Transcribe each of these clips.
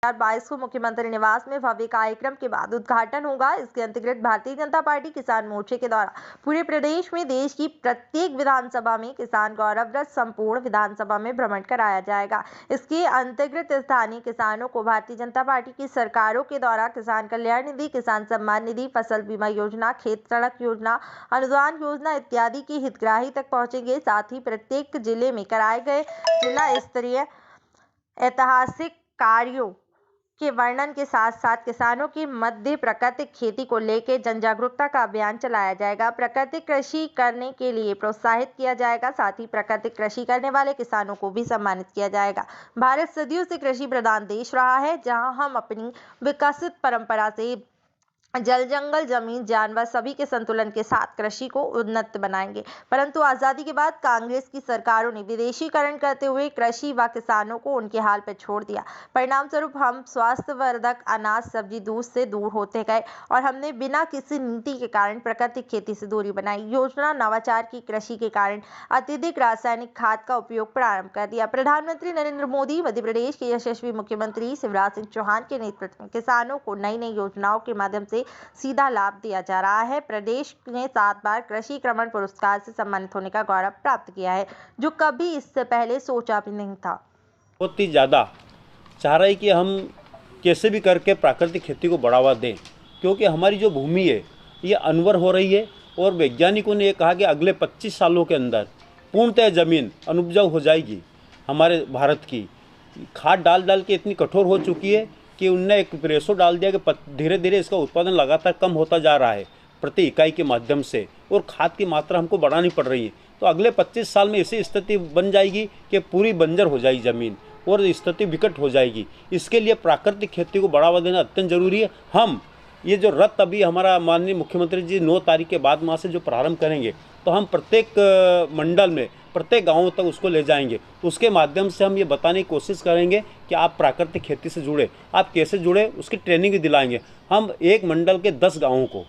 2022 को मुख्यमंत्री निवास में भव्य कार्यक्रम के बाद उद्घाटन होगा। इसके अंतर्गत भारतीय जनता पार्टी किसान मोर्चे के द्वारा पूरे प्रदेश में देश की प्रत्येक विधानसभा में किसान गौरव रथ संपूर्ण विधानसभा में भ्रमण कराया जाएगा। इसके अंतर्गत स्थानीय किसानों को भारतीय जनता पार्टी की सरकारों के द्वारा किसान कल्याण निधि, किसान सम्मान निधि, फसल बीमा योजना, खेत सड़क योजना, अनुदान योजना इत्यादि के हितग्राही तक पहुंचेंगे। साथ ही प्रत्येक जिले में कराए गए जिला स्तरीय ऐतिहासिक कार्यों के वर्णन के साथ साथ किसानों के मध्य प्राकृतिक खेती को लेकर जन जागरूकता का अभियान चलाया जाएगा। प्राकृतिक कृषि करने के लिए प्रोत्साहित किया जाएगा। साथ ही प्राकृतिक कृषि करने वाले किसानों को भी सम्मानित किया जाएगा। भारत सदियों से कृषि प्रधान देश रहा है, जहां हम अपनी विकसित परंपरा से जल, जंगल, जमीन, जानवर सभी के संतुलन के साथ कृषि को उन्नत बनाएंगे। परंतु आजादी के बाद कांग्रेस की सरकारों ने विदेशीकरण करते हुए कृषि व किसानों को उनके हाल पर छोड़ दिया। परिणाम स्वरूप हम स्वास्थ्यवर्धक अनाज, सब्जी, दूध से दूर होते गए और हमने बिना किसी नीति के कारण प्राकृतिक खेती से दूरी बनाई। योजना नवाचार की कृषि के कारण अत्यधिक रासायनिक खाद का उपयोग प्रारंभ कर दिया। प्रधानमंत्री नरेंद्र मोदी, मध्य प्रदेश के यशस्वी मुख्यमंत्री शिवराज सिंह चौहान के नेतृत्व में किसानों को नई नई योजनाओं के माध्यम से सीधा लाभ दिया जा रहा है। प्रदेश ने 7 बार कृषि क्रमण पुरस्कार से सम्मानित होने का गौरव प्राप्त किया है, जो कभी इससे पहले सोचा भी नहीं था। बहुत ही ज़्यादा चाह रहा है कि हम कैसे भी करके प्राकृतिक खेती को बढ़ावा दें, क्योंकि हमारी जो भूमि है ये अनवर हो रही है और वैज्ञानिकों ने ये कहा कि अगले 25 सालों के अंदर पूर्णतः ज़मीन अनुपजाऊ हो जाएगी। हमारे भारत की खाद डाल डाल के इतनी कठोर हो चुकी है कि उनने एक प्रेसो डाल दिया कि धीरे धीरे इसका उत्पादन लगातार कम होता जा रहा है प्रति इकाई के माध्यम से, और खाद की मात्रा हमको बढ़ानी पड़ रही है। तो अगले 25 साल में ऐसी स्थिति बन जाएगी कि पूरी बंजर हो जाएगी ज़मीन और स्थिति विकट हो जाएगी। इसके लिए प्राकृतिक खेती को बढ़ावा देना अत्यंत जरूरी है। हम ये जो रथ अभी हमारा माननीय मुख्यमंत्री जी 9 तारीख के बाद माह से जो प्रारंभ करेंगे, तो हम प्रत्येक मंडल में, प्रत्येक गाँव तक उसको ले जाएंगे। उसके माध्यम से हम ये बताने की कोशिश करेंगे कि आप प्राकृतिक खेती से जुड़े, आप कैसे जुड़े, उसकी ट्रेनिंग भी दिलाएंगे। हम एक मंडल के 10 गाँवों को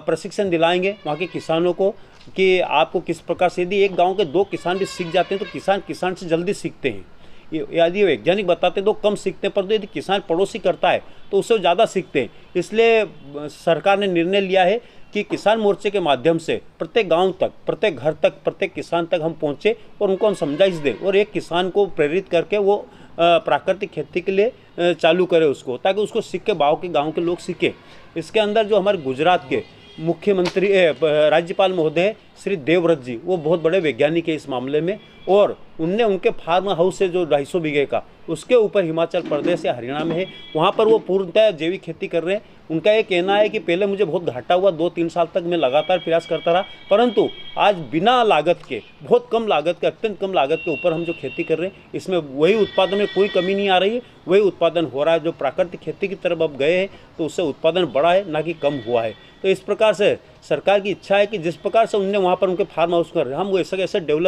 प्रशिक्षण दिलाएंगे, वहाँ के किसानों को, कि आपको किस प्रकार से, यदि एक गाँव के 2 किसान भी सीख जाते हैं तो किसान से जल्दी सीखते हैं। यदि वैज्ञानिक बताते हैं तो कम सीखते हैं, परंतु यदि किसान पड़ोसी करता है तो उससे ज़्यादा सीखते हैं। इसलिए सरकार ने निर्णय लिया है कि किसान मोर्चे के माध्यम से प्रत्येक गांव तक, प्रत्येक घर तक, प्रत्येक किसान तक हम पहुंचे और उनको हम समझाइश दें और एक किसान को प्रेरित करके वो प्राकृतिक खेती के लिए चालू करे उसको, ताकि उसको सीख के गाँव के लोग सीखें। इसके अंदर जो हमारे गुजरात के मुख्यमंत्री राज्यपाल महोदय श्री देवव्रत जी, वो बहुत बड़े वैज्ञानिक है इस मामले में, और उनने उनके फार्म हाउस से जो 250 बीघे का, उसके ऊपर हिमाचल प्रदेश या हरियाणा में है, वहाँ पर वो पूर्णतः जैविक खेती कर रहे हैं। उनका ये कहना है कि पहले मुझे बहुत घाटा हुआ, 2-3 साल तक मैं लगातार प्रयास करता रहा, परंतु आज बिना लागत के, बहुत कम लागत के, अत्यंत कम लागत के ऊपर हम जो खेती कर रहे हैं, इसमें वही उत्पादन में कोई कमी नहीं आ रही है, वही उत्पादन हो रहा है। जो प्राकृतिक खेती की तरफ अब गए हैं तो उससे उत्पादन बढ़ा है, ना कि कम हुआ है। तो इस प्रकार से सरकार की इच्छा है कि जिस प्रकार से उनने वहाँ पर उनके फार्म हाउस कर, हम वो ऐसे डेवलप